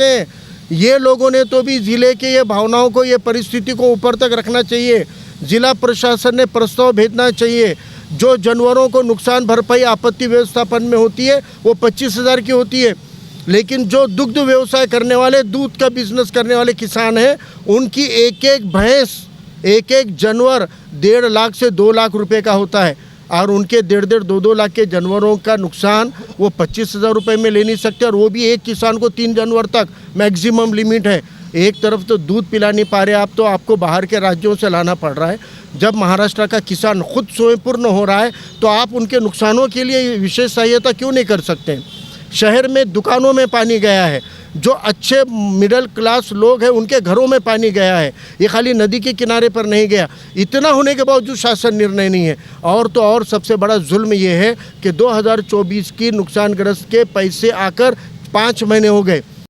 हैं। ये लोगों ने तो भी ज़िले के ये भावनाओं को, ये परिस्थिति को ऊपर तक रखना चाहिए। ज़िला प्रशासन ने प्रस्ताव भेजना चाहिए। जो जानवरों को नुकसान भरपाई आपत्ति व्यवस्थापन में होती है वो 25,000 की होती है, लेकिन जो दुग्ध व्यवसाय करने वाले, दूध का बिजनेस करने वाले किसान हैं, उनकी एक एक भैंस, एक एक जानवर 1.5 लाख से 2 लाख रुपए का होता है। और उनके 1.5 2 लाख के जानवरों का नुकसान वो 25,000 रुपये में ले नहीं सकते, और वो भी एक किसान को 3 जानवर तक मैक्सिमम लिमिट है। एक तरफ तो दूध पिला नहीं पा रहे आप, तो आपको बाहर के राज्यों से लाना पड़ रहा है। जब महाराष्ट्र का किसान खुद स्वयंपूर्ण हो रहा है तो आप उनके नुकसानों के लिए विशेष सहायता क्यों नहीं कर सकते? शहर में दुकानों में पानी गया है, जो अच्छे मिडिल क्लास लोग हैं उनके घरों में पानी गया है। ये खाली नदी के किनारे पर नहीं गया। इतना होने के बावजूद शासन निर्णय नहीं है। और तो और सबसे बड़ा जुल्म ये है कि 2024 की नुकसानग्रस्त के पैसे आकर 5 महीने हो गए।